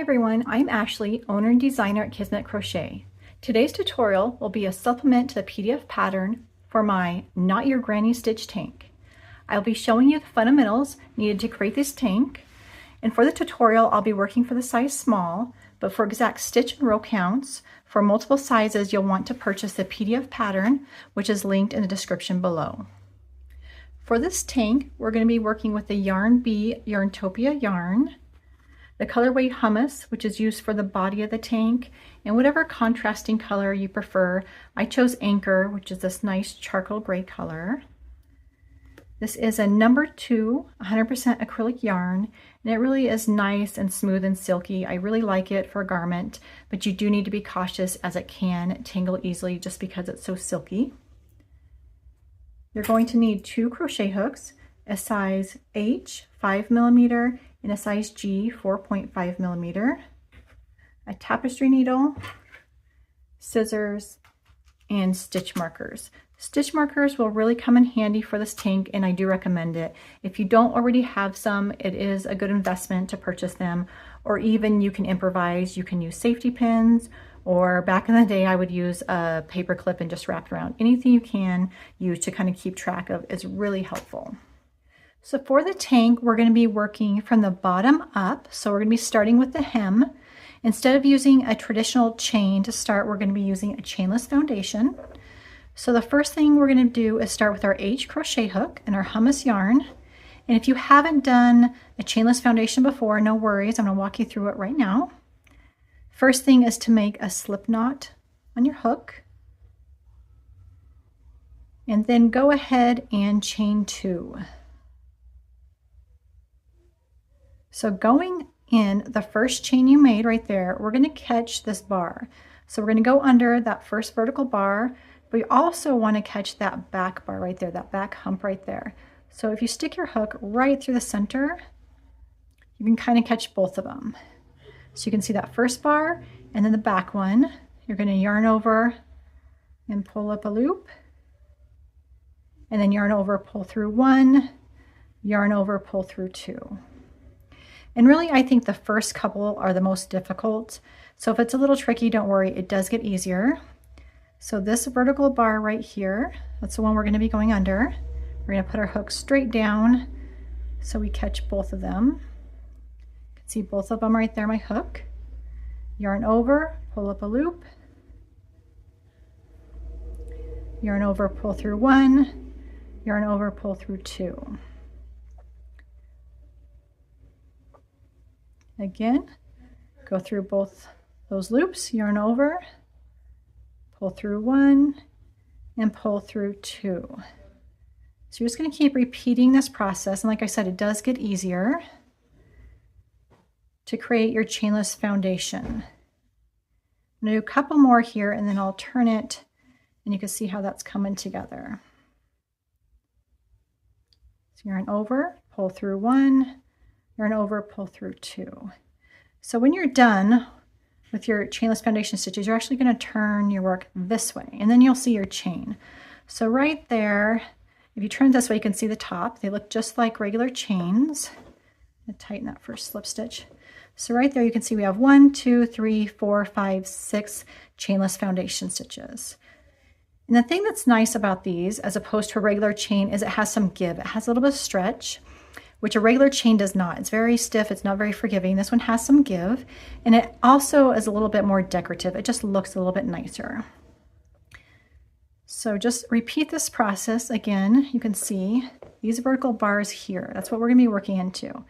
everyone, I'm Ashley, owner and designer at Kismet Crochet. Today's tutorial will be a supplement to the PDF pattern for my Not Your Granny Stitch tank. I'll be showing you the fundamentals needed to create this tank, and for the tutorial I'll be working for the size small, but for exact stitch and row counts for multiple sizes you'll want to purchase the PDF pattern, which is linked in the description below. For this tank we're going to be working with the Yarn Bee Yarntopia yarn, the colorway hummus, which is used for the body of the tank, and whatever contrasting color you prefer. I chose Anchor, which is this nice charcoal gray color. This is a number 2 100% acrylic yarn, and it really is nice and smooth and silky. I really like it for a garment, but you do need to be cautious as it can tangle easily just because it's so silky. You're going to need 2 crochet hooks, a size H 5mm and a size G 4.5mm, a tapestry needle, scissors, and stitch markers. Stitch markers will really come in handy for this tank, and I do recommend it. If you don't already have some, it is a good investment to purchase them, or even you can improvise. You can use safety pins, or back in the day I would use a paper clip and just wrap it around. Anything you can use to kind of keep track of is really helpful. So for the tank, we're going to be working from the bottom up. So we're going to be starting with the hem. Instead of using a traditional chain to start, we're going to be using a chainless foundation. So the first thing we're going to do is start with our H crochet hook and our hummus yarn. And if you haven't done a chainless foundation before, no worries. I'm going to walk you through it right now. First thing is to make a slip knot on your hook. And then go ahead and chain 2. So going in the first chain you made right there, we're going to catch this bar. So we're going to go under that first vertical bar, but we also want to catch that back bar right there, that back hump right there. So if you stick your hook right through the center, you can kind of catch both of them. So you can see that first bar and then the back one. You're going to yarn over and pull up a loop, and then yarn over, pull through 1, yarn over, pull through 2. And really, I think the first couple are the most difficult. So if it's a little tricky, don't worry, it does get easier. So this vertical bar right here, that's the one we're going to be going under. We're going to put our hook straight down so we catch both of them. You can see both of them right there, my hook. Yarn over, pull up a loop. Yarn over, pull through 1. Yarn over, pull through 2. Again, go through both those loops, yarn over, pull through 1, and pull through 2. So you're just going to keep repeating this process, and like I said, it does get easier to create your chainless foundation. I'm going to do a couple more here, and then I'll turn it, and you can see how that's coming together. So yarn over, pull through 1, yarn over, pull through 2. So when you're done with your chainless foundation stitches, you're actually going to turn your work this way, and then you'll see your chain. So right there, if you turn this way, you can see the top. They look just like regular chains. I'm going to tighten that first slip stitch. So right there you can see we have 1, 2, 3, 4, 5, 6 chainless foundation stitches. And the thing that's nice about these, as opposed to a regular chain, is it has some give. It has a little bit of stretch, which a regular chain does not. It's very stiff, it's not very forgiving. This one has some give, and it also is a little bit more decorative. It just looks a little bit nicer. So just repeat this process again. You can see these vertical bars here. That's what we're going to be working into.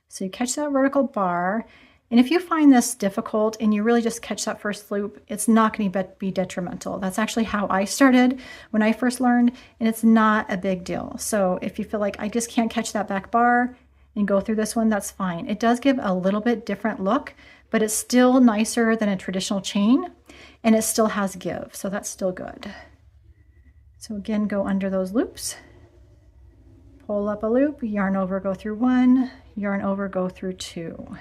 So you catch that vertical bar, and if you find this difficult and you really just catch that first loop, it's not going to be detrimental. That's actually how I started when I first learned, and it's not a big deal. So if you feel like I just can't catch that back bar and go through this one, that's fine. It does give a little bit different look, but it's still nicer than a traditional chain, and it still has give, so that's still good. So again, go under those loops, pull up a loop, yarn over, go through 1, yarn over, go through 2.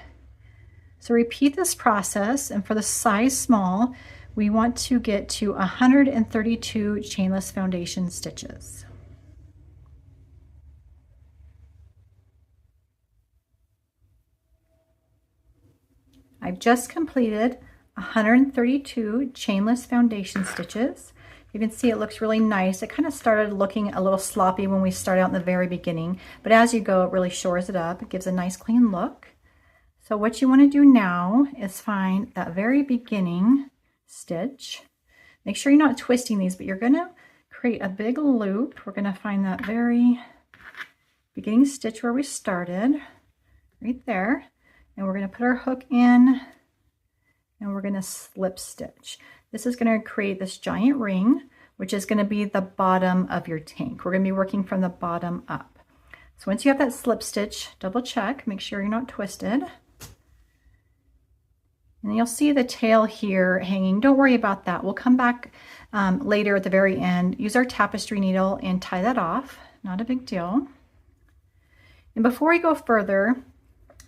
So repeat this process, and for the size small, we want to get to 132 chainless foundation stitches. I've just completed 132 chainless foundation stitches. You can see it looks really nice. It kind of started looking a little sloppy when we start out in the very beginning, but as you go, it really shores it up. It gives a nice clean look. So what you want to do now is find that very beginning stitch. Make sure you're not twisting these, but you're going to create a big loop. We're going to find that very beginning stitch where we started, right there. And we're going to put our hook in and we're going to slip stitch. This is going to create this giant ring, which is going to be the bottom of your tank. We're going to be working from the bottom up. So once you have that slip stitch, double check, make sure you're not twisted. And you'll see the tail here hanging. Don't worry about that. We'll come back later at the very end, use our tapestry needle and tie that off. Not a big deal. And before we go further,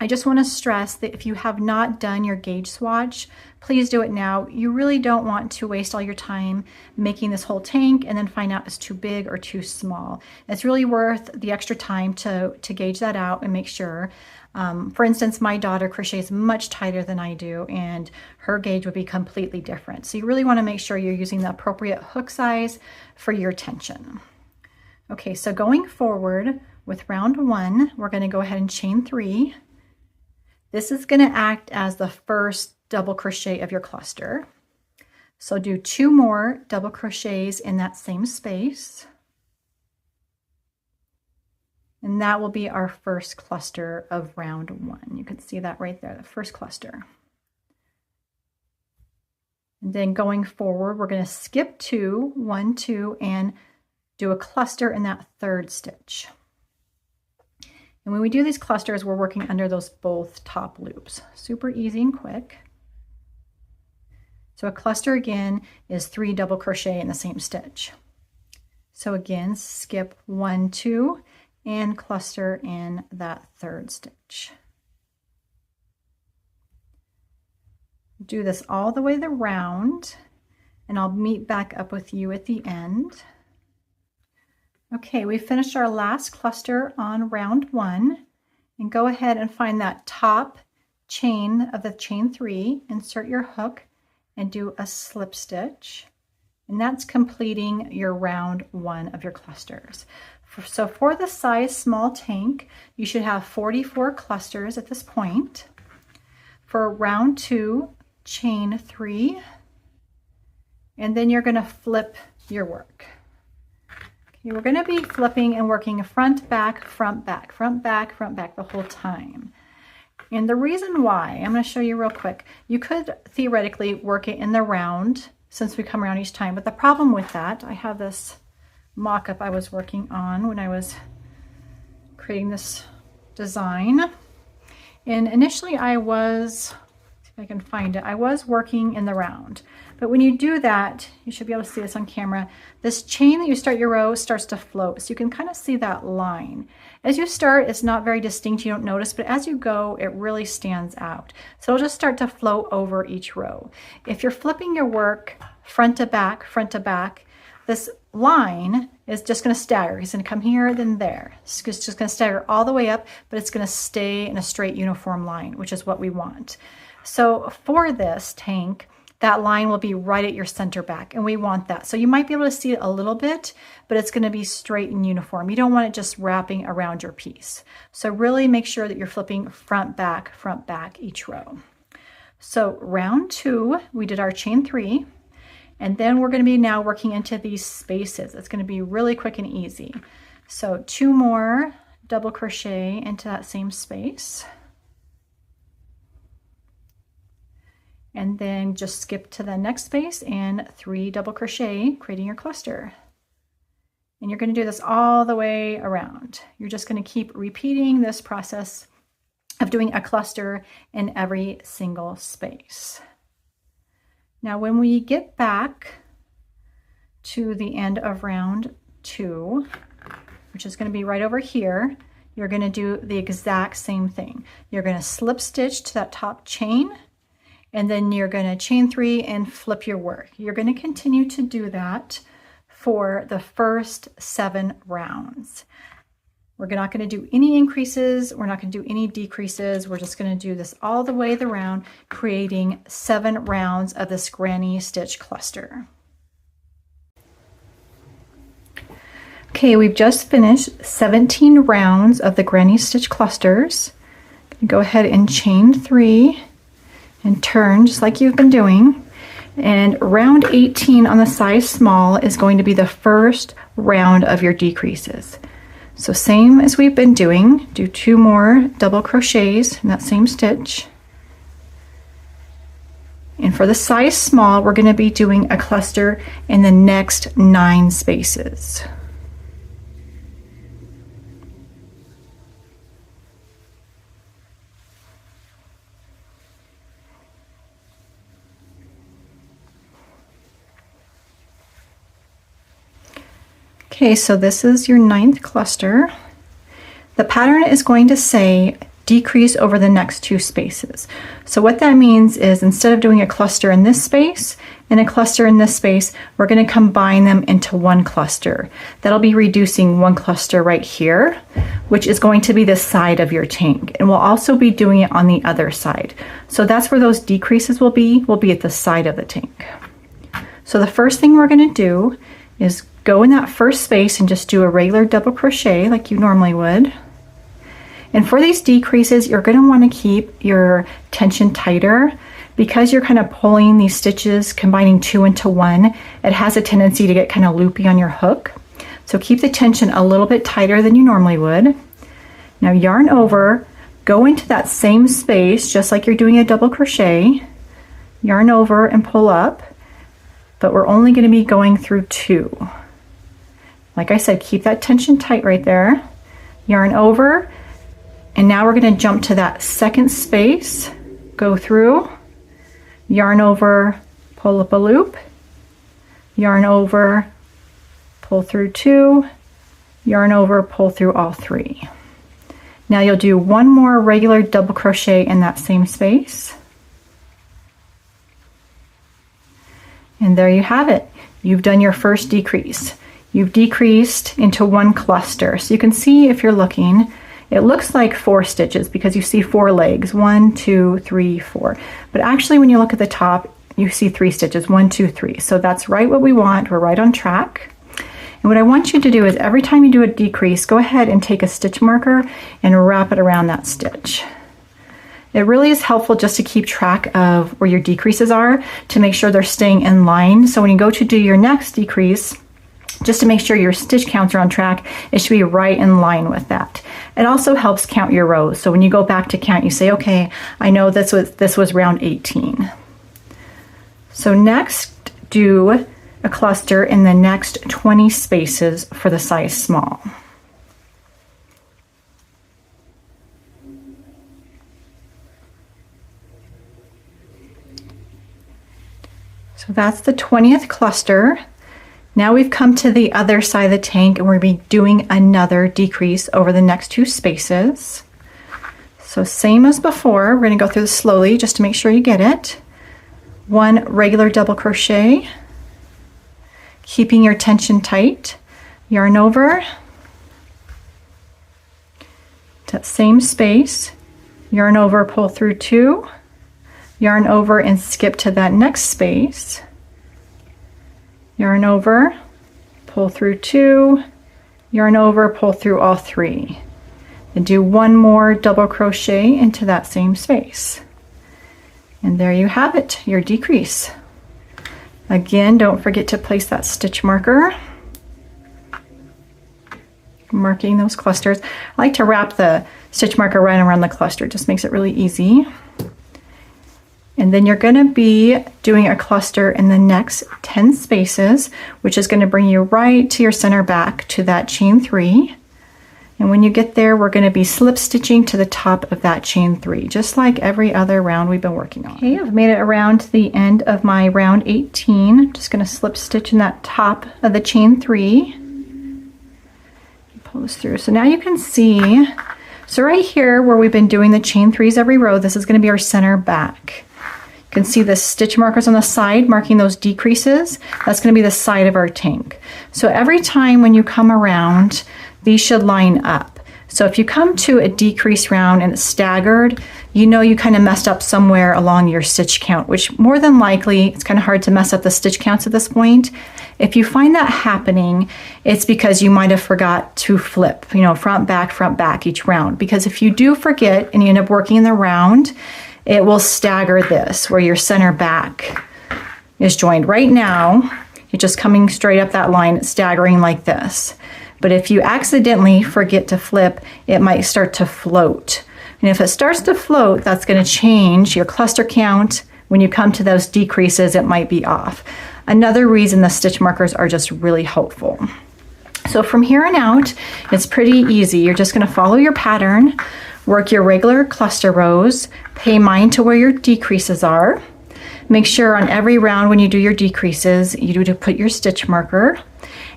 I just want to stress that if you have not done your gauge swatch, please do it now. You really don't want to waste all your time making this whole tank and then find out it's too big or too small. It's really worth the extra time to gauge that out and make sure. For instance, my daughter crochets much tighter than I do, and her gauge would be completely different. So you really want to make sure you're using the appropriate hook size for your tension. Okay, so going forward with round 1, we're going to go ahead and chain 3. This is going to act as the first double crochet of your cluster. So do 2 more double crochets in that same space. And that will be our first cluster of round 1. You can see that right there, the first cluster. And then going forward, we're going to skip 2, 1, 2, and do a cluster in that third stitch. And when we do these clusters, we're working under those both top loops. Super easy and quick. So a cluster again is 3 double crochet in the same stitch. So again, skip 1, 2, and cluster in that third stitch. Do this all the way around, and I'll meet back up with you at the end. Okay, we finished our last cluster on round 1, and go ahead and find that top chain of the chain 3, insert your hook and do a slip stitch, and that's completing your round 1 of your clusters. So for the size small tank, you should have 44 clusters at this point. For round 2, chain 3, and then you're going to flip your work. We're going to be flipping and working front, back, front, back, front, back, front, back the whole time. And the reason why, I'm going to show you real quick. You could theoretically work it in the round since we come around each time, but the problem with that, I have this mock-up I was working on when I was creating this design. And initially I was, see if I can find it, I was working in the round. But when you do that, you should be able to see this on camera, this chain that you start your row starts to float. So you can kind of see that line. As you start, it's not very distinct, you don't notice, but as you go, it really stands out. So it'll just start to float over each row. If you're flipping your work front to back, this line is just going to stagger. It's going to come here, then there. It's just going to stagger all the way up, but it's going to stay in a straight uniform line, which is what we want. So for this tank, that line will be right at your center back, and we want that. So you might be able to see it a little bit, but it's going to be straight and uniform. You don't want it just wrapping around your piece. So really make sure that you're flipping front, back each row. So round 2, we did our chain 3, and then we're going to be now working into these spaces. It's going to be really quick and easy. So 2 more double crochet into that same space. And then just skip to the next space and 3 double crochet, creating your cluster. And you're going to do this all the way around. You're just going to keep repeating this process of doing a cluster in every single space. Now when we get back to the end of round 2, which is going to be right over here, you're going to do the exact same thing. You're going to slip stitch to that top chain, and then you're going to chain 3 and flip your work. You're going to continue to do that for the first 7 rounds. We're not going to do any increases. We're not going to do any decreases. We're just going to do this all the way around, creating 7 rounds of this granny stitch cluster. Okay, we've just finished 17 rounds of the granny stitch clusters. Go ahead and chain 3 and turn just like you've been doing. And round 18 on the size small is going to be the first round of your decreases. So same as we've been doing, do 2 more double crochets in that same stitch. And for the size small, we're going to be doing a cluster in the next 9 spaces. Okay, so this is your 9th cluster. The pattern is going to say decrease over the next 2 spaces. So what that means is instead of doing a cluster in this space and a cluster in this space, we're going to combine them into one cluster. That'll be reducing 1 cluster right here, which is going to be the side of your tank. And we'll also be doing it on the other side. So that's where those decreases will be at the side of the tank. So the first thing we're going to do is go in that first space and just do a regular double crochet like you normally would. And for these decreases, you're going to want to keep your tension tighter because you're kind of pulling these stitches, combining 2 into 1. It has a tendency to get kind of loopy on your hook. So keep the tension a little bit tighter than you normally would. Now yarn over, go into that same space just like you're doing a double crochet, yarn over and pull up, but we're only going to be going through 2. Like I said, keep that tension tight right there. Yarn over, and now we're going to jump to that second space, go through, yarn over, pull up a loop, yarn over, pull through 2, yarn over, pull through all 3. Now you'll do 1 more regular double crochet in that same space. And there you have it. You've done your first decrease. You've decreased into 1 cluster. So you can see if you're looking, it looks like 4 stitches because you see 4 legs, 1, 2, 3, 4. But actually when you look at the top, you see 3 stitches, 1, 2, 3. So that's right what we want. We're right on track. And what I want you to do is every time you do a decrease, go ahead and take a stitch marker and wrap it around that stitch. It really is helpful just to keep track of where your decreases are to make sure they're staying in line. So when you go to do your next decrease, just to make sure your stitch counts are on track, it should be right in line with that. It also helps count your rows. So when you go back to count, you say, okay, I know this was round 18. So next, do a cluster in the next 20 spaces for the size small. So that's the 20th cluster. Now we've come to the other side of the tank and we're going to be doing another decrease over the next 2 spaces. So same as before, we're going to go through this slowly just to make sure you get it. 1 regular double crochet, keeping your tension tight, yarn over, that same space, yarn over, pull through 2, yarn over and skip to that next space, yarn over, pull through 2, yarn over, pull through all 3, and do 1 more double crochet into that same space. And there you have it, your decrease. Again, don't forget to place that stitch marker, marking those clusters. I like to wrap the stitch marker right around the cluster, it just makes it really easy. And then you're going to be doing a cluster in the next 10 spaces, which is going to bring you right to your center back to that chain 3. And when you get there, we're going to be slip stitching to the top of that chain 3, just like every other round we've been working on. Okay, I've made it around to the end of my round 18. I'm just going to slip stitch in that top of the chain 3. Pull this through. So now you can see, so right here where we've been doing the chain 3s every row, this is going to be our center back. You can see the stitch markers on the side marking those decreases. That's going to be the side of our tank. So every time when you come around, these should line up. So if you come to a decrease round and it's staggered, you know you kind of messed up somewhere along your stitch count, which more than likely, it's kind of hard to mess up the stitch counts at this point. If you find that happening, it's because you might have forgot to flip, you know, front, back each round. Because if you do forget and you end up working in the round, it will stagger this where your center back is joined. Right now, you're just coming straight up that line, staggering like this. But if you accidentally forget to flip, it might start to float. And if it starts to float, that's going to change your cluster count. When you come to those decreases, it might be off. Another reason the stitch markers are just really helpful. So from here on out, it's pretty easy. You're just going to follow your pattern, work your regular cluster rows, pay mind to where your decreases are. Make sure on every round when you do your decreases, you do to put your stitch marker.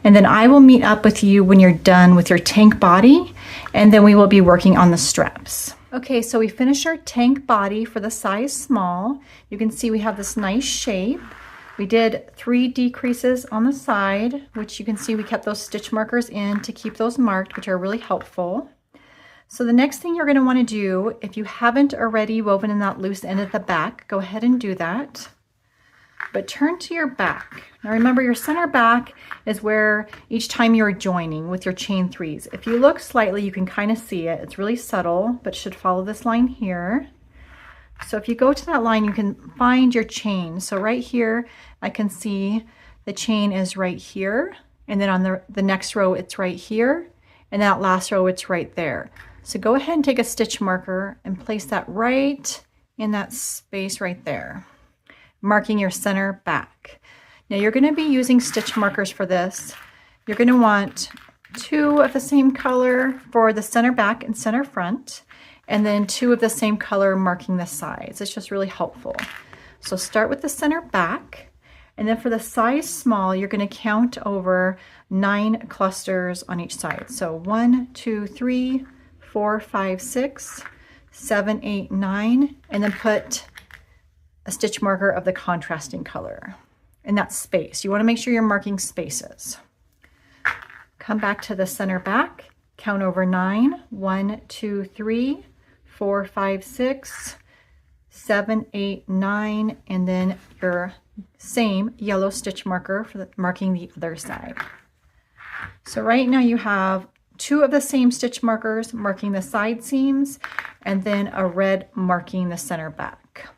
And then I will meet up with you when you're done with your tank body, and then we will be working on the straps. Okay, so we finished our tank body for the size small. You can see we have this nice shape. We did 3 decreases on the side, which you can see we kept those stitch markers in to keep those marked, which are really helpful. So the next thing you're going to want to do, if you haven't already woven in that loose end at the back, go ahead and do that. But turn to your back. Now remember, your center back is where each time you're joining with your chain 3s. If you look slightly, you can kind of see it. It's really subtle, but should follow this line here. So if you go to that line, you can find your chain. So right here, I can see the chain is right here. And then on the next row, it's right here. And that last row, it's right there. So go ahead and take a stitch marker and place that right in that space right there, marking your center back. Now you're going to be using stitch markers for this. You're going to want 2 of the same color for the center back and center front, and then 2 of the same color marking the sides. It's just really helpful. So start with the center back, and then for the size small, you're going to count over 9 clusters on each side. So 1, 2, 3, 4, 5, 6, 7, 8, 9, and then put a stitch marker of the contrasting color in that space. You want to make sure you're marking spaces. Come back to the center back, count over 9, 1, 2, 3, 4, 5, 6, 7, 8, 9, and then your same yellow stitch marker for marking the other side. So right now you have 2 of the same stitch markers marking the side seams, and then a red marking the center back.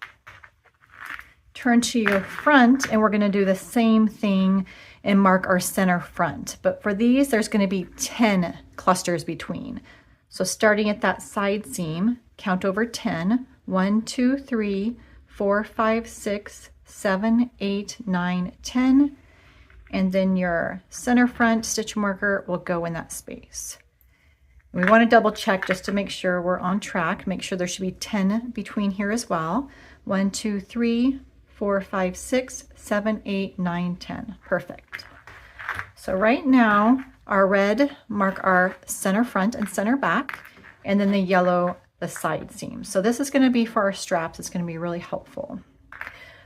Turn to your front, and we're going to do the same thing and mark our center front. But for these, there's going to be 10 clusters between. So starting at that side seam, count over 10. 1, 2, 3, 4, 5, 6, 7, 8, 9, 10. And then your center front stitch marker will go in that space. We want to double check just to make sure we're on track. Make sure there should be 10 between here as well. 1, 2, 3, 4, 5, 6, 7, 8, 9, 10. Perfect. So right now, our red mark our center front and center back, and then the yellow, the side seam. So this is going to be for our straps. It's going to be really helpful.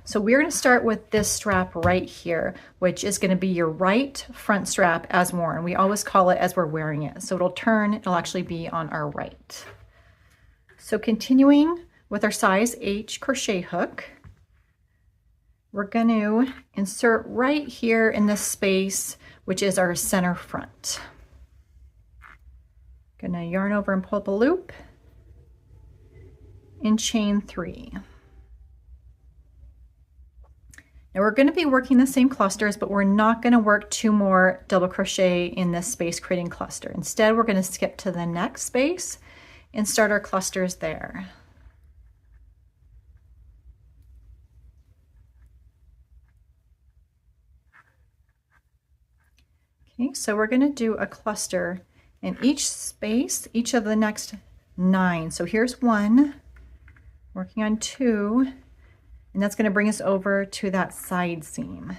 So we're going to start with this strap right here, which is going to be your right front strap as worn. We always call it as we're wearing it. So it'll turn, it'll actually be on our right. So continuing with our size H crochet hook, we're going to insert right here in this space, which is our center front. Going to yarn over and pull up a loop and chain 3. Now we're going to be working the same clusters, but we're not going to work 2 more double crochet in this space creating cluster. Instead, we're going to skip to the next space and start our clusters there. Okay, so we're going to do a cluster in each space, each of the next 9. So here's 1, working on 2, and that's going to bring us over to that side seam.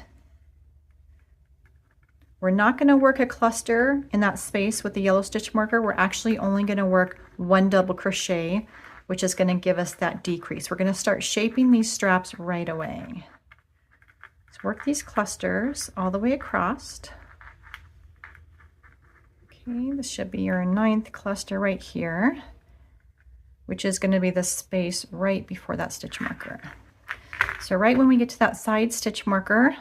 We're not going to work a cluster in that space with the yellow stitch marker. We're actually only going to work 1 double crochet, which is going to give us that decrease. We're going to start shaping these straps right away. Let's work these clusters all the way across. Okay, this should be your 9th cluster right here, which is going to be the space right before that stitch marker. So right when we get to that side stitch marker,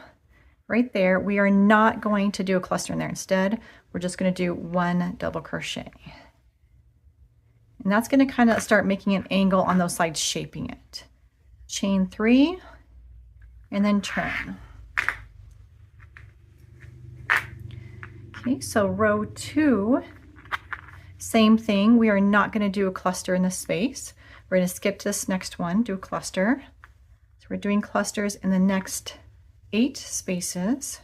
right there, we are not going to do a cluster in there. Instead, we're just going to do 1 double crochet. And that's going to kind of start making an angle on those sides, shaping it. Chain 3, and then turn. Okay, so row 2, same thing. We are not going to do a cluster in this space. We're going to skip to this next one, do a cluster. So we're doing clusters in the next 8 spaces.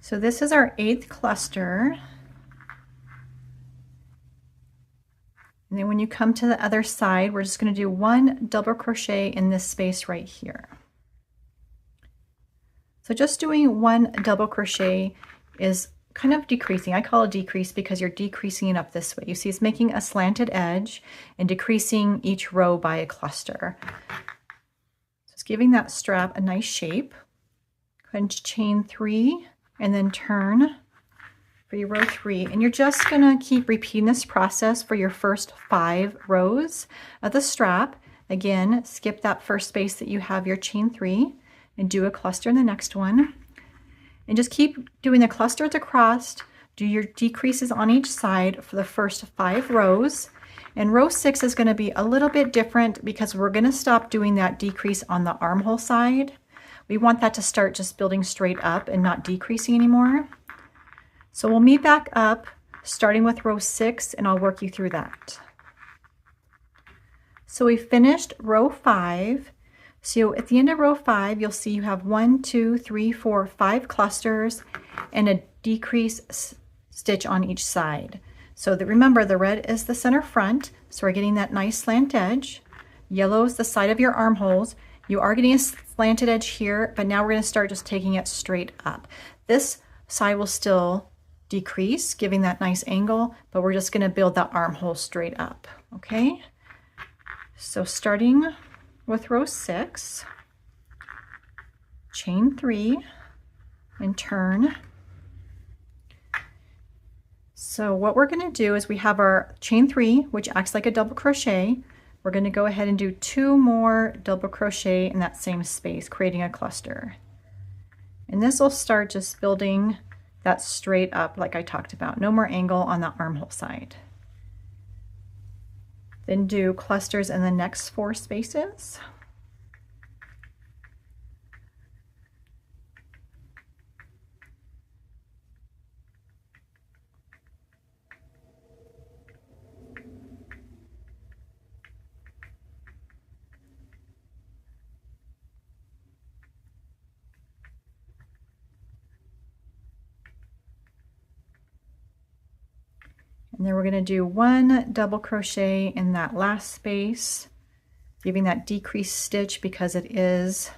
So this is our 8th cluster. And then when you come to the other side, we're just going to do 1 double crochet in this space right here. So just doing 1 double crochet is kind of decreasing. I call it decrease because you're decreasing it up this way. You see it's making a slanted edge and decreasing each row by a cluster. So it's giving that strap a nice shape. Go ahead and chain 3 and then turn for your row 3. And you're just going to keep repeating this process for your first 5 rows of the strap. Again, skip that first space that you have your chain 3 and do a cluster in the next one. And just keep doing the clusters across, do your decreases on each side for the first 5 rows. And row 6 is going to be a little bit different because we're going to stop doing that decrease on the armhole side. We want that to start just building straight up and not decreasing anymore. So we'll meet back up starting with row 6 and I'll work you through that. So we finished row 5. So at the end of row 5, you'll see you have 1, 2, 3, 4, 5 clusters and a decrease stitch on each side. So remember, the red is the center front, so we're getting that nice slant edge. Yellow is the side of your armholes. You are getting a slanted edge here, but now we're going to start just taking it straight up. This side will still decrease, giving that nice angle, but we're just going to build that armhole straight up. Okay, so starting with row 6, chain 3 and turn. So what we're going to do is we have our chain 3, which acts like a double crochet. We're going to go ahead and do 2 more double crochet in that same space, creating a cluster. And this will start just building that straight up like I talked about. No more angle on the armhole side. Then do clusters in the next 4 spaces. And then we're going to do 1 double crochet in that last space, giving that decreased stitch because it is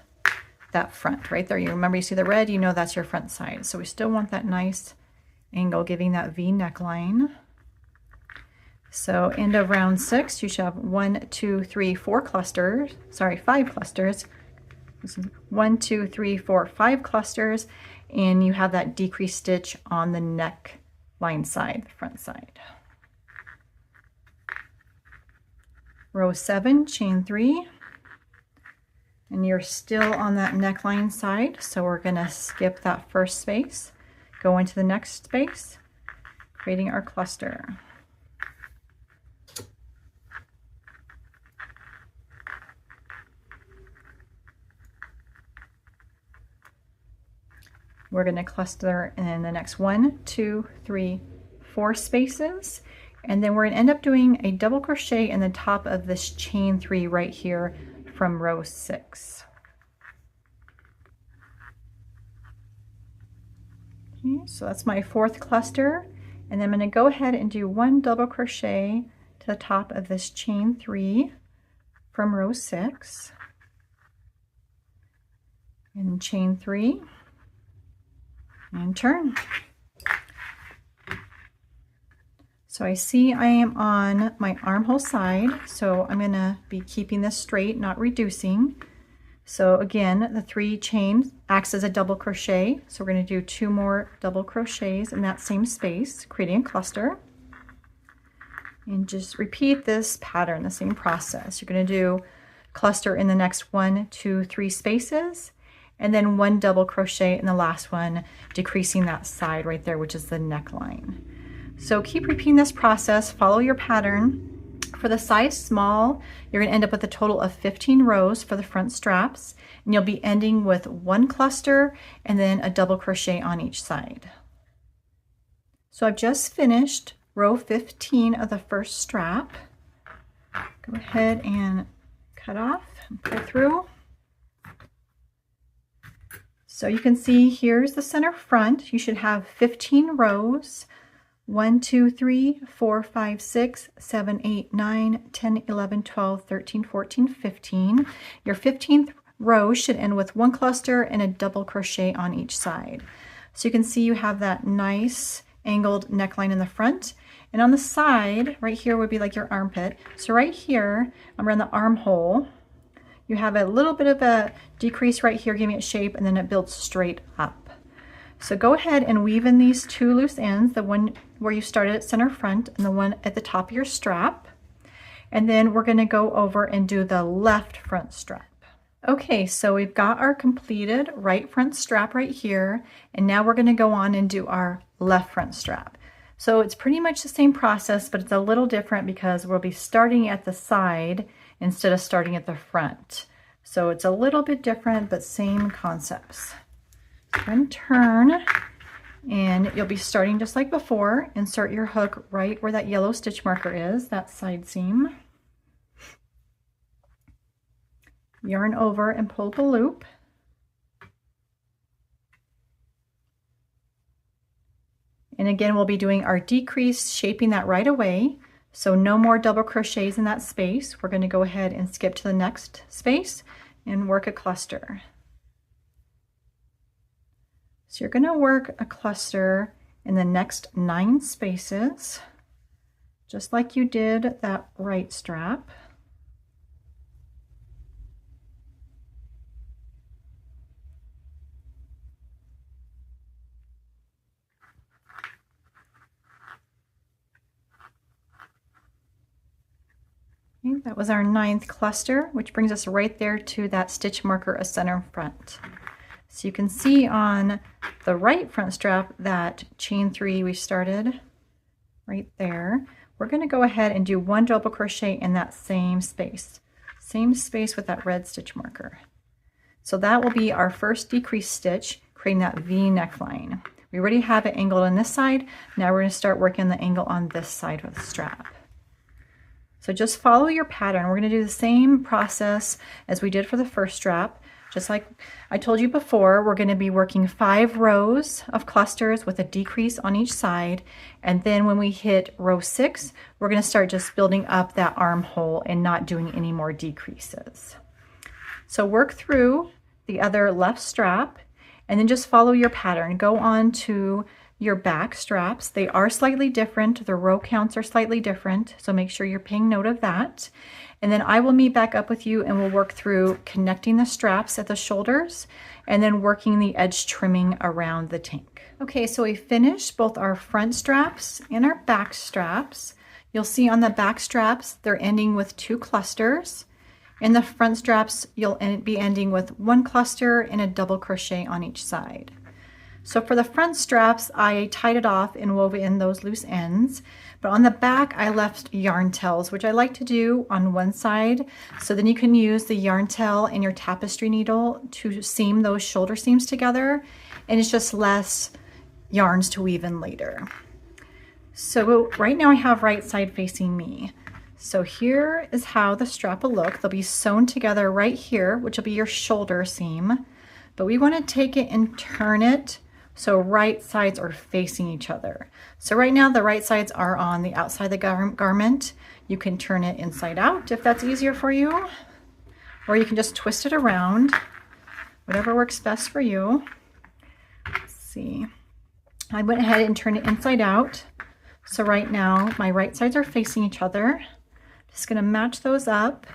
that front right there. You remember, you see the red, you know that's your front side. So we still want that nice angle, giving that V neckline. So end of round 6, you should have 1, 2, 3, 4 clusters. Sorry, 5 clusters. This is 1, 2, 3, 4, 5 clusters, and you have that decreased stitch on the neck line side, the front side. Row 7, chain 3, and you're still on that neckline side, so we're going to skip that first space, go into the next space, creating our cluster. We're going to cluster in the next 1, 2, 3, 4 spaces, and then we're going to end up doing a double crochet in the top of this chain 3 right here from row 6. Okay, so that's my 4th cluster, and then I'm going to go ahead and do 1 double crochet to the top of this chain 3 from row 6, and chain 3 and turn. So I see I am on my armhole side, so I'm going to be keeping this straight, not reducing. So again, the 3 chains acts as a double crochet. So we're going to do 2 more double crochets in that same space, creating a cluster. And just repeat this pattern, the same process. You're going to do cluster in the next 1, 2, 3 spaces, and then 1 double crochet in the last one, decreasing that side right there, which is the neckline. So keep repeating this process, follow your pattern. For the size small, you're going to end up with a total of 15 rows for the front straps, and you'll be ending with 1 cluster and then a double crochet on each side. So I've just finished row 15 of the first strap. Go ahead and cut off and pull through. So you can see here's the center front. You should have 15 rows. 1, 2, 3, 4, 5, 6, 7, 8, 9, 10, 11, 12, 13, 14, 15. Your 15th row should end with 1 cluster and a double crochet on each side. So you can see you have that nice angled neckline in the front. And on the side, right here would be like your armpit. So right here, around the armhole, you have a little bit of a decrease right here, giving it shape, and then it builds straight up. So go ahead and weave in these 2 loose ends, the one where you started at center front and the one at the top of your strap. And then we're going to go over and do the left front strap. Okay, so we've got our completed right front strap right here, and now we're going to go on and do our left front strap. So it's pretty much the same process, but it's a little different because we'll be starting at the side instead of starting at the front. So it's a little bit different, but same concepts. Then turn, and you'll be starting just like before. Insert your hook right where that yellow stitch marker is, that side seam. Yarn over and pull the loop. And again, we'll be doing our decrease, shaping that right away. So no more double crochets in that space. We're going to go ahead and skip to the next space and work a cluster. So you're going to work a cluster in the next 9 spaces, just like you did that right strap. Okay, that was our 9th cluster, which brings us right there to that stitch marker, a center front. So you can see on the right front strap that chain 3 we started right there. We're going to go ahead and do 1 double crochet in that same space with that red stitch marker. So that will be our first decrease stitch, creating that V neckline. We already have it angled on this side. Now we're going to start working the angle on this side of the strap. So just follow your pattern. We're going to do the same process as we did for the first strap. Just like I told you before, we're going to be working 5 rows of clusters with a decrease on each side. And then when we hit row 6, we're going to start just building up that armhole and not doing any more decreases. So work through the other left strap and then just follow your pattern. Go on to your back straps. They are slightly different. The row counts are slightly different, so make sure you're paying note of that. And then I will meet back up with you and we'll work through connecting the straps at the shoulders and then working the edge trimming around the tank. Okay, so we finished both our front straps and our back straps. You'll see on the back straps, they're ending with 2 clusters. In the front straps, you'll be ending with 1 cluster and a double crochet on each side. So for the front straps, I tied it off and wove in those loose ends. But on the back, I left yarn tails, which I like to do on one side. So then you can use the yarn tail and your tapestry needle to seam those shoulder seams together. And it's just less yarns to weave in later. So right now I have right side facing me. So here is how the strap will look. They'll be sewn together right here, which will be your shoulder seam. But we want to take it and turn it so right sides are facing each other. So right now the right sides are on the outside of the garment. You can turn it inside out if that's easier for you, or you can just twist it around, whatever works best for you. Let's see. I went ahead and turned it inside out. So right now my right sides are facing each other. Just going to match those up,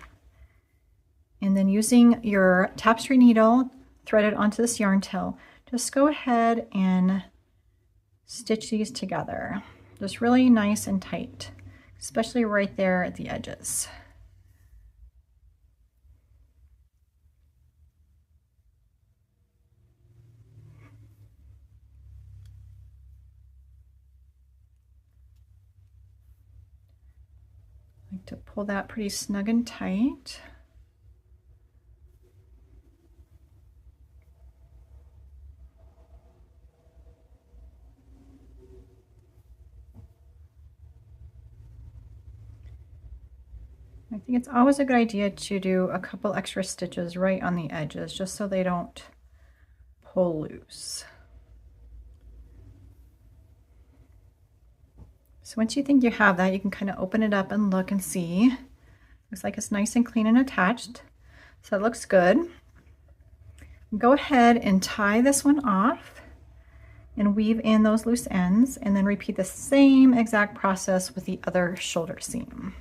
and then using your tapestry needle, thread it onto this yarn tail. Just go ahead and stitch these together. Just really nice and tight, especially right there at the edges. I like to pull that pretty snug and tight. I think it's always a good idea to do a couple extra stitches right on the edges, just so they don't pull loose. So once you think you have that, you can kind of open it up and look and see. Looks like it's nice and clean and attached. So it looks good. Go ahead and tie this one off and weave in those loose ends, and then repeat the same exact process with the other shoulder seam.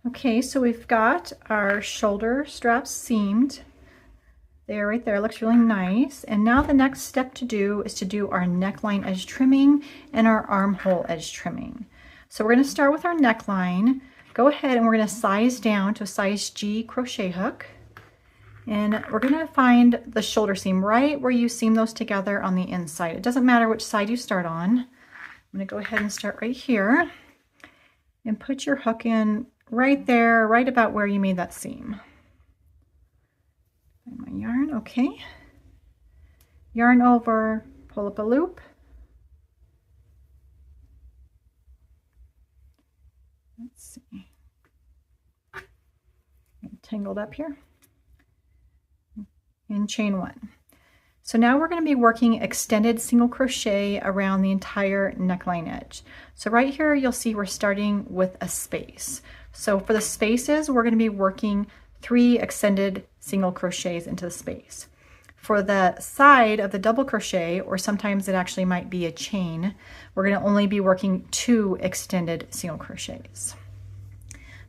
Okay, so we've got our shoulder straps seamed. There, right there, looks really nice. And now the next step to do is to do our neckline edge trimming and our armhole edge trimming. So we're going to start with our neckline. Go ahead and we're going to size down to a size G crochet hook. And we're going to find the shoulder seam right where you seam those together on the inside. It doesn't matter which side you start on. I'm going to go ahead and start right here and put your hook in right there, right about where you made that seam. Find my yarn, okay. Yarn over, pull up a loop. Let's see. I'm tangled up here. And chain one. So now we're going to be working extended single crochet around the entire neckline edge. So right here you'll see we're starting with a space. So for the spaces, we're going to be working 3 extended single crochets into the space. For the side of the double crochet, or sometimes it actually might be a chain, we're going to only be working 2 extended single crochets.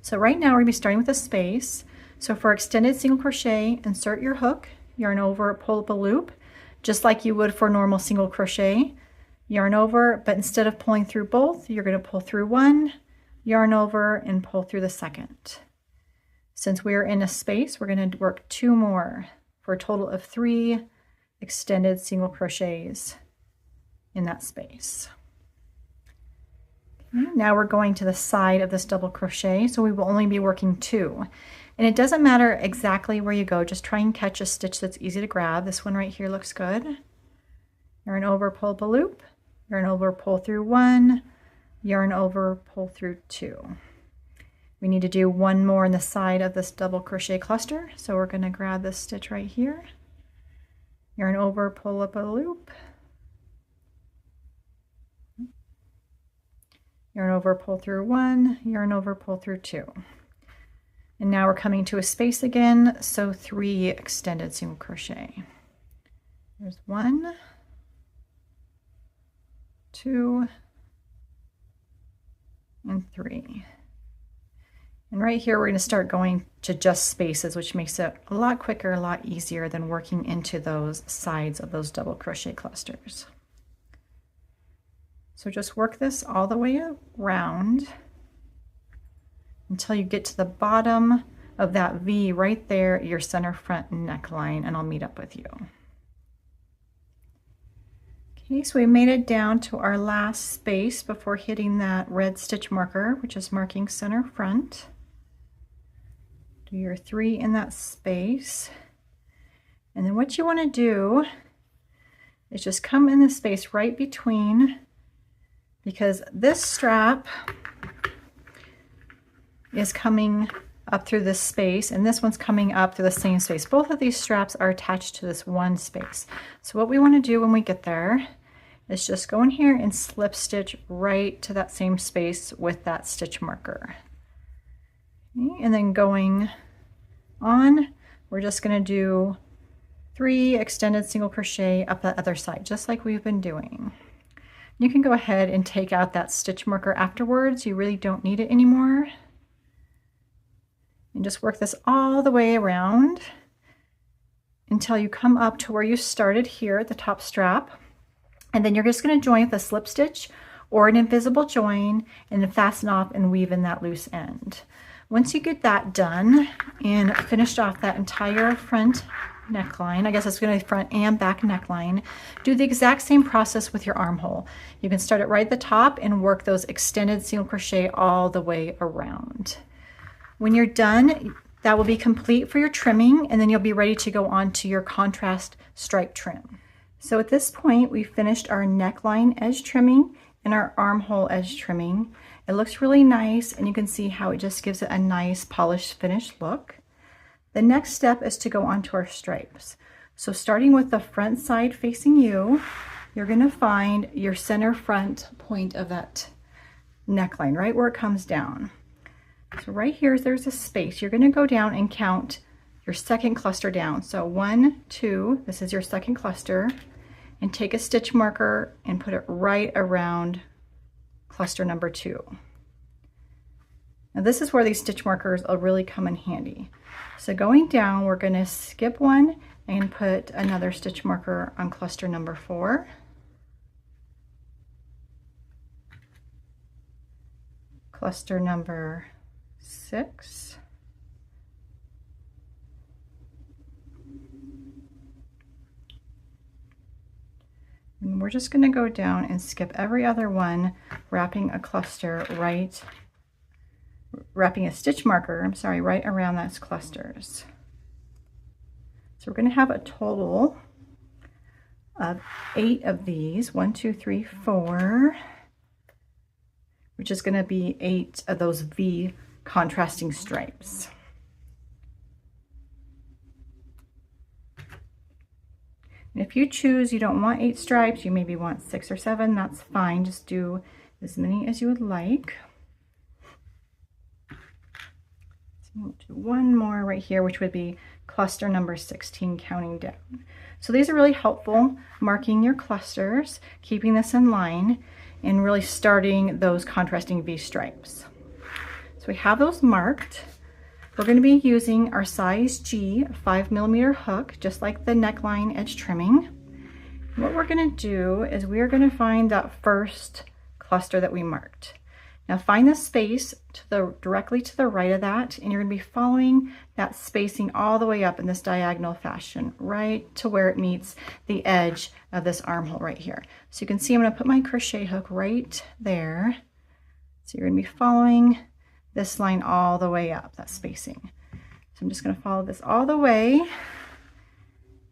So right now we're going to be starting with a space. So for extended single crochet, insert your hook, yarn over, pull up a loop, just like you would for normal single crochet. Yarn over, but instead of pulling through both, you're going to pull through one, yarn over, and pull through the second. Since we're in a space, we're going to work 2 more for a total of 3 extended single crochets in that space. Okay, now we're going to the side of this double crochet, so we will only be working 2. And it doesn't matter exactly where you go, just try and catch a stitch that's easy to grab. This one right here looks good. Yarn over, pull up a loop, yarn over, pull through 1, yarn over, pull through 2. We need to do 1 more on the side of this double crochet cluster, so we're going to grab this stitch right here, yarn over, pull up a loop, yarn over, pull through 1, yarn over, pull through 2. And now we're coming to a space again, so 3 extended single crochet. There's 1, 2, and 3. And right here we're going to start going to just spaces, which makes it a lot quicker, a lot easier than working into those sides of those double crochet clusters. So just work this all the way around until you get to the bottom of that V right there at your center front neckline, and I'll meet up with you. Okay, so we made it down to our last space before hitting that red stitch marker, which is marking center front. Do your 3 in that space. And then what you want to do is just come in the space right between, because this strap is coming up through this space and this one's coming up through the same space. Both of these straps are attached to this one space. So what we want to do when we get there is just go in here and slip stitch right to that same space with that stitch marker. Okay, and then going on, we're just going to do 3 extended single crochet up the other side, just like we've been doing. You can go ahead and take out that stitch marker afterwards. You really don't need it anymore. And just work this all the way around until you come up to where you started here at the top strap. And then you're just going to join with a slip stitch or an invisible join and then fasten off and weave in that loose end. Once you get that done and finished off that entire front neckline, I guess it's going to be front and back neckline, do the exact same process with your armhole. You can start it right at the top and work those extended single crochet all the way around. When you're done, that will be complete for your trimming, and then you'll be ready to go on to your contrast stripe trim. So at this point, we've finished our neckline edge trimming and our armhole edge trimming. It looks really nice, and you can see how it just gives it a nice polished finished look. The next step is to go on to our stripes. So starting with the front side facing you, you're going to find your center front point of that neckline, right where it comes down. So right here, there's a space. You're going to go down and count your second cluster down. So 1, 2, this is your second cluster, and take a stitch marker and put it right around cluster number 2. Now this is where these stitch markers will really come in handy. So going down, we're going to skip one and put another stitch marker on cluster number 4. Cluster number 6. And we're just going to go down and skip every other one, wrapping a stitch marker, right around those clusters. So we're going to have a total of 8 of these, 1, 2, 3, 4, which is going to be 8 of those V contrasting stripes. And if you choose you don't want 8 stripes, you maybe want 6 or 7, that's fine. Just do as many as you would like. So we'll do one more right here, which would be cluster number 16, counting down. So these are really helpful, marking your clusters, keeping this in line, and really starting those contrasting V stripes. So we have those marked. We're going to be using our size G 5mm hook, just like the neckline edge trimming. What we're going to do is we are going to find that first cluster that we marked. Now find the space directly to the right of that, and you're going to be following that spacing all the way up in this diagonal fashion, right to where it meets the edge of this armhole right here. So you can see I'm going to put my crochet hook right there. So you're going to be following this line all the way up, that spacing. So I'm just going to follow this all the way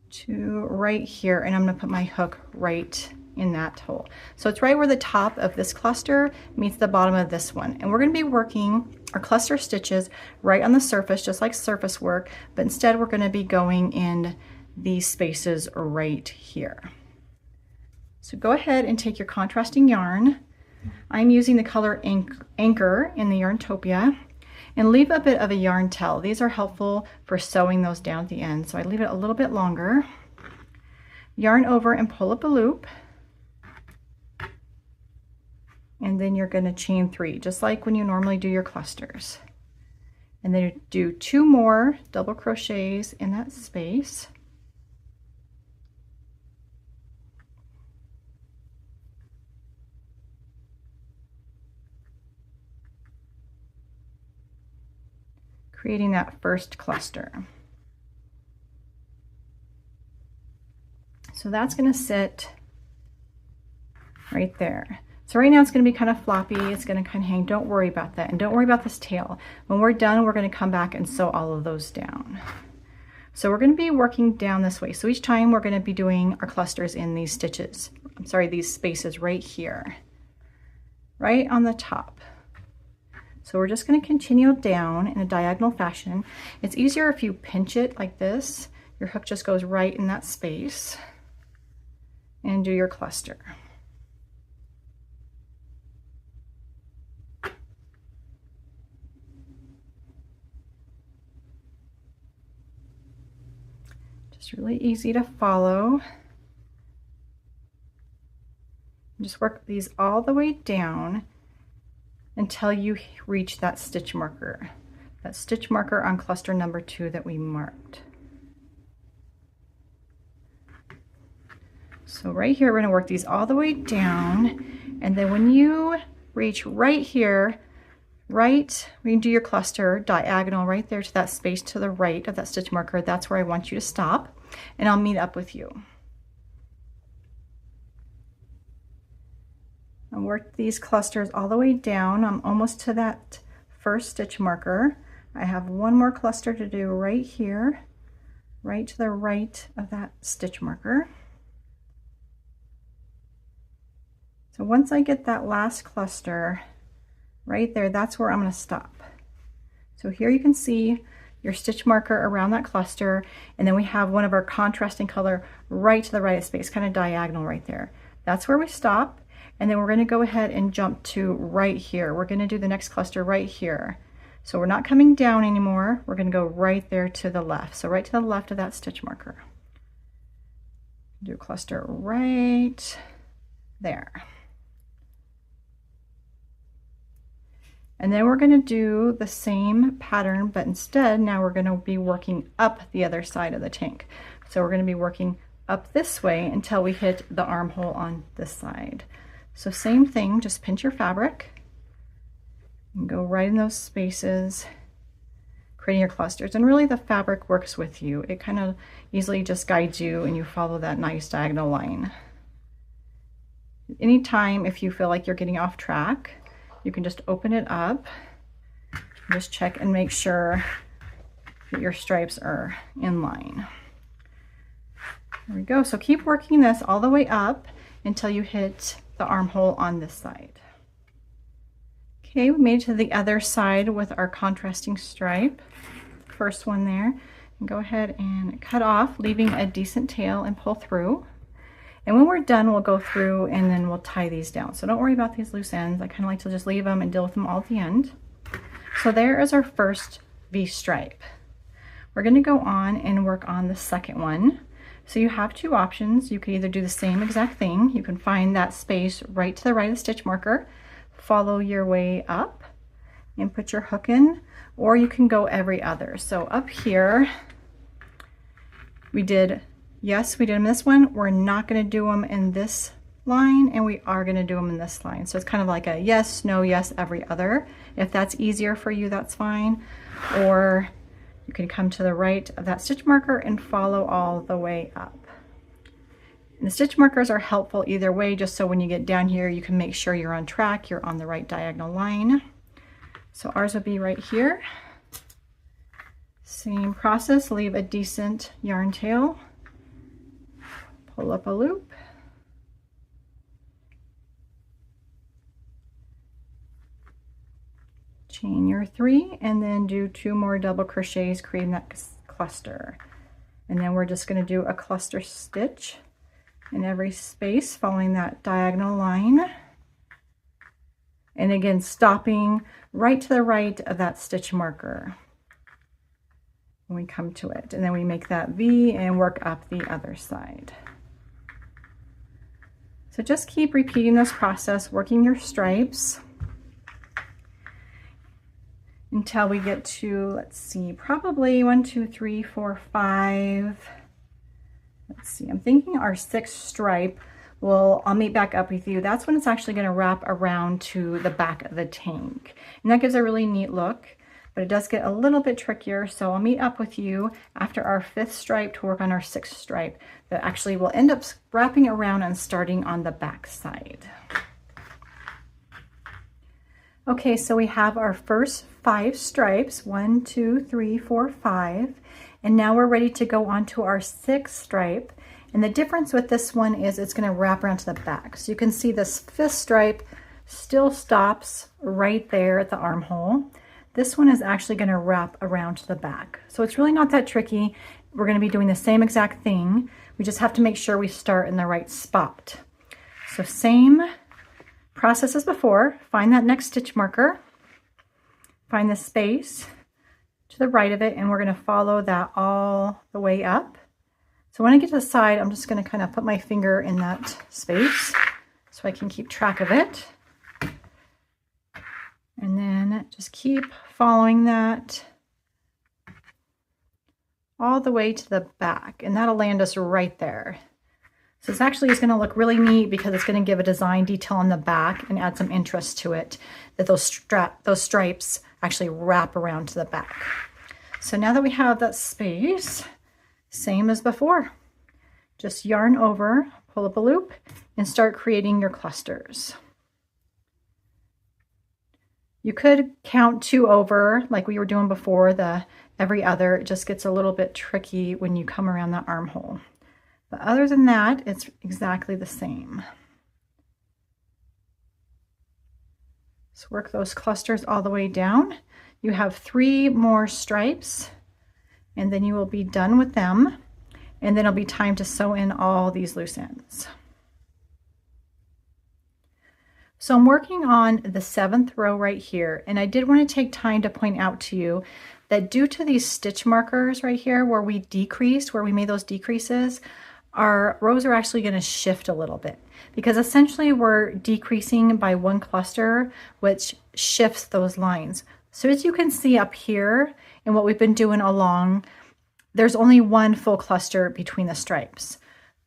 to right here, and I'm going to put my hook right in that hole. So it's right where the top of this cluster meets the bottom of this one. And we're going to be working our cluster stitches right on the surface, just like surface work, but instead we're going to be going in these spaces right here. So go ahead and take your contrasting yarn. I'm using the color Anchor in the Yarntopia, and leave a bit of a yarn tail. These are helpful for sewing those down at the end. So I leave it a little bit longer. Yarn over and pull up a loop. And then you're going to chain 3, just like when you normally do your clusters. And then you do 2 more double crochets in that space. Creating that first cluster. So that's going to sit right there. So right now it's going to be kind of floppy, it's going to kind of hang. Don't worry about that, and don't worry about this tail. When we're done, we're going to come back and sew all of those down. So we're going to be working down this way. So each time we're going to be doing our clusters in these stitches. These spaces right here, right on the top. So we're just going to continue down in a diagonal fashion. It's easier if you pinch it like this. Your hook just goes right in that space, and do your cluster. Just really easy to follow. Just work these all the way down until you reach that stitch marker on cluster number 2 that we marked. So right here, we're going to work these all the way down, and then when you reach right here, when you do your cluster diagonal right there to that space to the right of that stitch marker, that's where I want you to stop, and I'll meet up with you. And work these clusters all the way down. I'm almost to that first stitch marker. I have one more cluster to do right here, right to the right of that stitch marker. So once I get that last cluster right there, that's where I'm going to stop. So here you can see your stitch marker around that cluster, and then we have one of our contrasting color right to the right of space, kind of diagonal right there. That's where we stop, and then we're going to go ahead and jump to right here. We're going to do the next cluster right here. So we're not coming down anymore, we're going to go right there to the left. So right to the left of that stitch marker. Do a cluster right there. And then we're going to do the same pattern, but instead now we're going to be working up the other side of the tank. So we're going to be working up this way until we hit the armhole on this side. So same thing, just pinch your fabric and go right in those spaces, creating your clusters. And really the fabric works with you. It kind of easily just guides you and you follow that nice diagonal line. Anytime if you feel like you're getting off track, you can just open it up, just check and make sure that your stripes are in line. There we go. So keep working this all the way up until you hit the armhole on this side. Okay, we made it to the other side with our contrasting stripe. First one there. And go ahead and cut off, leaving a decent tail, and pull through. And when we're done, we'll go through and then we'll tie these down. So don't worry about these loose ends. I kind of like to just leave them and deal with them all at the end. So there is our first V stripe. We're going to go on and work on the second one. So you have two options. You can either do the same exact thing. You can find that space right to the right of the stitch marker, follow your way up and put your hook in, or you can go every other. So up here, we did them in this one. We're not going to do them in this line, and we are going to do them in this line. So it's kind of like a yes, no, yes, every other. If that's easier for you, that's fine. Or you can come to the right of that stitch marker and follow all the way up. And the stitch markers are helpful either way, just so when you get down here, you can make sure you're on track, you're on the right diagonal line. So ours would be right here. Same process, leave a decent yarn tail. Pull up a loop, chain your 3, and then do 2 more double crochets, creating that cluster. And then we're just going to do a cluster stitch in every space, following that diagonal line. And again, stopping right to the right of that stitch marker when we come to it. And then we make that V and work up the other side. So just keep repeating this process, working your stripes until we get to, let's see, probably 1, 2, 3, 4, 5. Let's see, I'm thinking our 6th stripe, I'll meet back up with you. That's when it's actually going to wrap around to the back of the tank. And that gives a really neat look, but it does get a little bit trickier. So I'll meet up with you after our 5th stripe to work on our 6th stripe that actually will end up wrapping around and starting on the back side. Okay, so we have our first 5 stripes, 1, 2, 3, 4, 5, and now we're ready to go on to our 6th stripe. And the difference with this one is it's going to wrap around to the back. So you can see this 5th stripe still stops right there at the armhole. This one is actually going to wrap around to the back. So it's really not that tricky. We're going to be doing the same exact thing. We just have to make sure we start in the right spot. So same process as before. Find that next stitch marker. Find the space to the right of it, and we're going to follow that all the way up. So when I get to the side, I'm just going to kind of put my finger in that space. So so I can keep track of it. And then just keep following that all the way to the back, and that'll land us right there. So this actually is going to look really neat because it's going to give a design detail on the back and add some interest to it, that those stripes actually wrap around to the back. So now that we have that space, same as before, just yarn over, pull up a loop, and start creating your clusters. You could count 2 over like we were doing before, the every other. It just gets a little bit tricky when you come around that armhole. But other than that, it's exactly the same. So work those clusters all the way down. You have 3 more stripes, and then you will be done with them. And then it'll be time to sew in all these loose ends. So I'm working on the 7th row right here, and I did want to take time to point out to you that due to these stitch markers right here where we decreased, where we made those decreases, our rows are actually going to shift a little bit, because essentially we're decreasing by 1 cluster, which shifts those lines. So as you can see up here and what we've been doing along, there's only 1 full cluster between the stripes.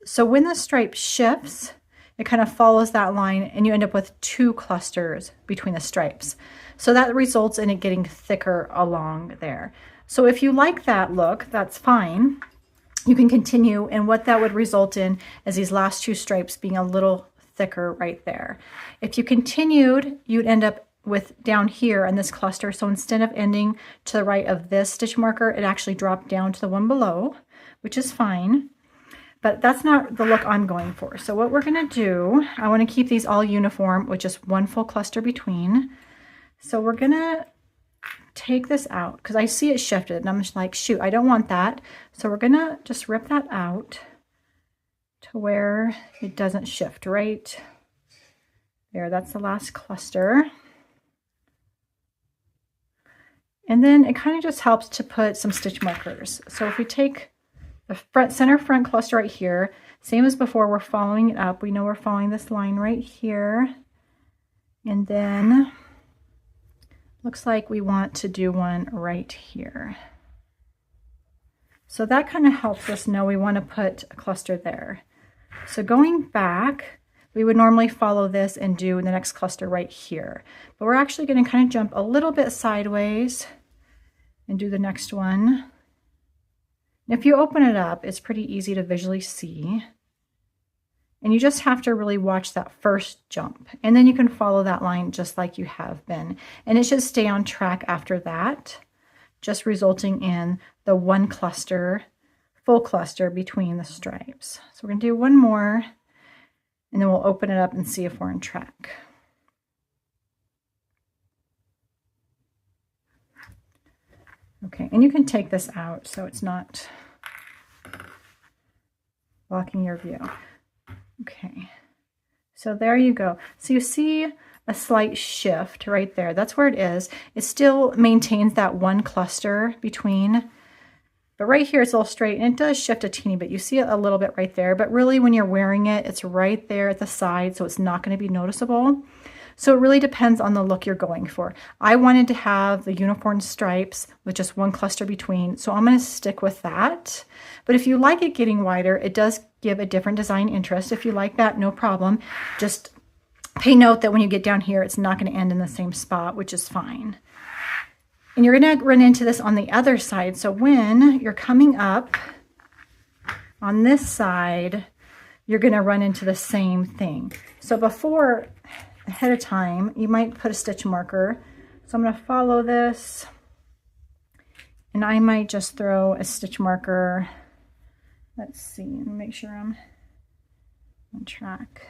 So when the stripe shifts, it kind of follows that line and you end up with 2 clusters between the stripes. So that results in it getting thicker along there. So if you like that look, that's fine. You can continue, and what that would result in is these last 2 stripes being a little thicker right there. If you continued, you'd end up with down here in this cluster. So instead of ending to the right of this stitch marker, it actually dropped down to the one below, which is fine. But that's not the look I'm going for. So what we're going to do, I want to keep these all uniform with just 1 full cluster between. So we're going to take this out because I see it shifted and I'm just like, shoot, I don't want that. So we're going to just rip that out to where it doesn't shift right there. That's the last cluster. And then it kind of just helps to put some stitch markers. So if we take the center front cluster right here, same as before, we're following it up. We know we're following this line right here. And then looks like we want to do one right here. So that kind of helps us know we want to put a cluster there. So going back, we would normally follow this and do the next cluster right here. But we're actually going to kind of jump a little bit sideways and do the next one. If you open it up, it's pretty easy to visually see. And you just have to really watch that first jump. And then you can follow that line just like you have been. And it should stay on track after that, just resulting in the 1 cluster, full cluster between the stripes. So we're going to do 1 more, and then we'll open it up and see if we're on track. Okay, and you can take this out so it's not blocking your view. Okay, so there you go. So you see a slight shift right there. That's where it is. It still maintains that 1 cluster between, but right here it's a little straight and it does shift a teeny bit. You see it a little bit right there, but really when you're wearing it, it's right there at the side, so it's not going to be noticeable. So it really depends on the look you're going for. I wanted to have the uniform stripes with just 1 cluster between, so I'm going to stick with that. But if you like it getting wider, it does give a different design interest. If you like that, no problem. Just pay note that when you get down here, it's not going to end in the same spot, which is fine. And you're going to run into this on the other side. So when you're coming up on this side, you're going to run into the same thing. So before, ahead of time, you might put a stitch marker. So I'm going to follow this, and I might just throw a stitch marker. Let's see, let me make sure I'm on track.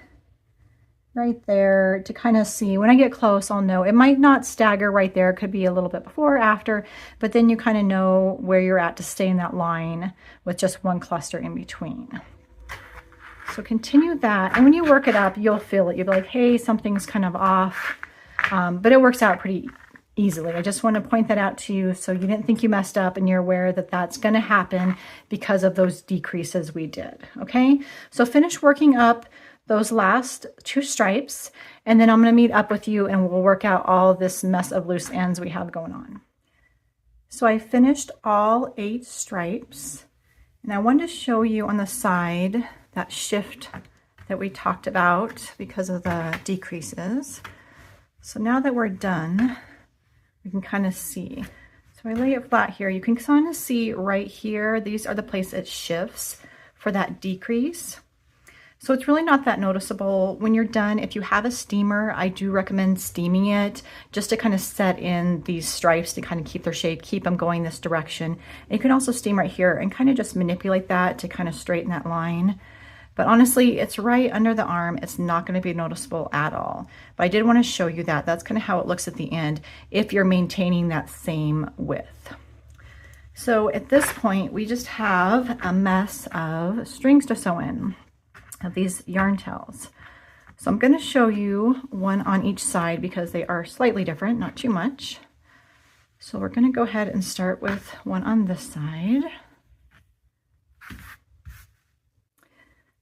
Right there to kind of see. When I get close, I'll know. It might not stagger right there. It could be a little bit before or after, but then you kind of know where you're at to stay in that line with just 1 cluster in between. So continue that, and when you work it up, you'll feel it. You'll be like, hey, something's kind of off, but it works out pretty easily. I just want to point that out to you so you didn't think you messed up, and you're aware that that's going to happen because of those decreases we did. Okay, so finish working up those last 2 stripes, and then I'm going to meet up with you and we'll work out all this mess of loose ends we have going on. So I finished all 8 stripes, and I wanted to show you on the side that shift that we talked about because of the decreases. So now that we're done, we can kind of see. So I lay it flat here. You can kind of see right here, these are the places it shifts for that decrease. So it's really not that noticeable. When you're done, if you have a steamer, I do recommend steaming it just to kind of set in these stripes to kind of keep their shape, keep them going this direction. And you can also steam right here and kind of just manipulate that to kind of straighten that line. But honestly, it's right under the arm. It's not going to be noticeable at all. But I did want to show you that. That's kind of how it looks at the end if you're maintaining that same width. So at this point, we just have a mess of strings to sew in, of these yarn tails. So I'm going to show you one on each side because they are slightly different, not too much. So we're going to go ahead and start with one on this side.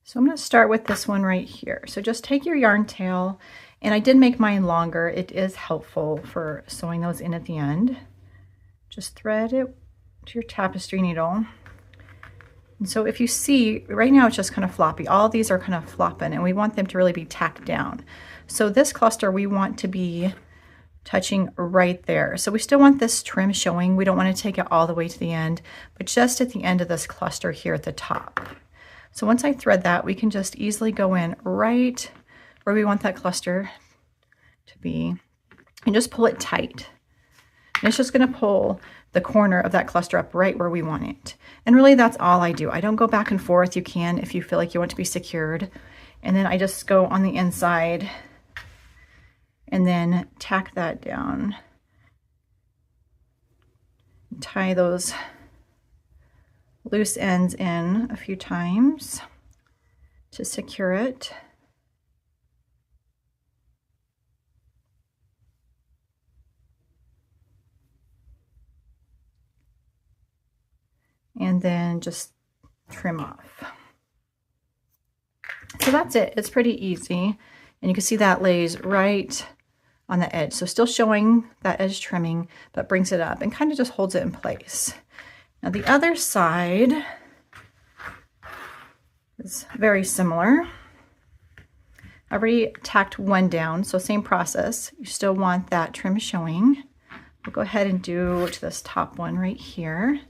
So I'm going to start with this one right here. So just take your yarn tail, and I did make mine longer. It is helpful for sewing those in at the end. Just thread it to your tapestry needle. And so if you see, right now it's just kind of floppy. All these are kind of flopping, and we want them to really be tacked down. So this cluster we want to be touching right there. So we still want this trim showing. We don't want to take it all the way to the end, but just at the end of this cluster here at the top. So once I thread that, we can just easily go in right where we want that cluster to be and just pull it tight. And it's just going to pull the corner of that cluster up right where we want it. And really that's all I do. I don't go back and forth. You can if you feel like you want to be secured. And then I just go on the inside and then tack that down. Tie those loose ends in a few times to secure it. And then just trim off. So that's it. It's pretty easy. And you can see that lays right on the edge. So still showing that edge trimming, but brings it up and kind of just holds it in place. Now the other side is very similar. I already tacked one down, so same process. You still want that trim showing. We'll go ahead and do to this top one right here.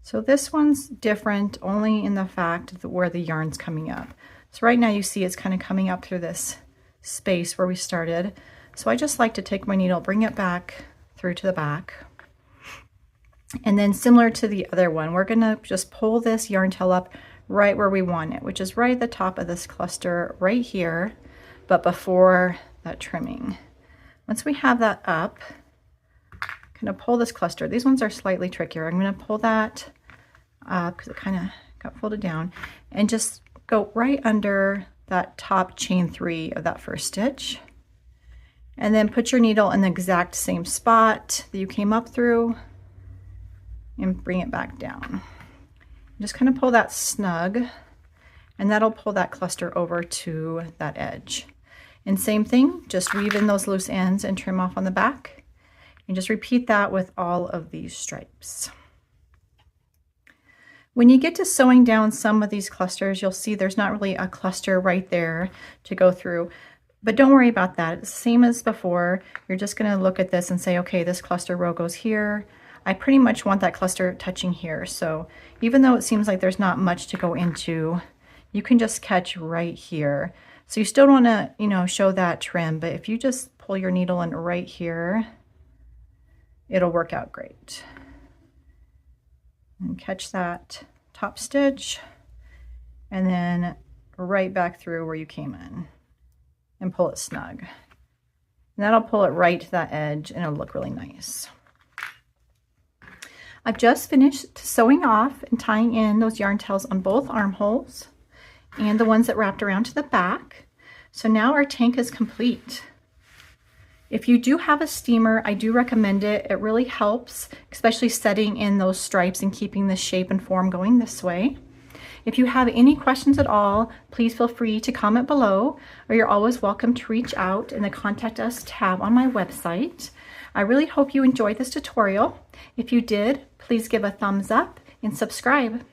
So this one's different only in the fact that where the yarn's coming up. So right now you see it's kind of coming up through this space where we started. So I just like to take my needle, bring it back through to the back. And then similar to the other one, we're gonna just pull this yarn tail up right where we want it, which is right at the top of this cluster right here, but before that trimming. Once we have that up, I'm gonna pull this cluster. These ones are slightly trickier. I'm gonna pull that up because it kind of got folded down and just go right under that top chain 3 of that first stitch, and then put your needle in the exact same spot that you came up through and bring it back down. Just kind of pull that snug, and that'll pull that cluster over to that edge. And same thing, just weave in those loose ends and trim off on the back, and just repeat that with all of these stripes. When you get to sewing down some of these clusters, you'll see there's not really a cluster right there to go through, but don't worry about that. It's the same as before. You're just going to look at this and say, okay, this cluster row goes here. I pretty much want that cluster touching here. So even though it seems like there's not much to go into, you can just catch right here. So you still want to, show that trim, but if you just pull your needle in right here, it'll work out great. And catch that top stitch, and then right back through where you came in and pull it snug. And that'll pull it right to that edge, and it'll look really nice. I've just finished sewing off and tying in those yarn tails on both armholes and the ones that wrapped around to the back. So now our tank is complete. If you do have a steamer, I do recommend it. It really helps, especially setting in those stripes and keeping the shape and form going this way. If you have any questions at all, please feel free to comment below, or you're always welcome to reach out in the Contact Us tab on my website. I really hope you enjoyed this tutorial. If you did, please give a thumbs up and subscribe.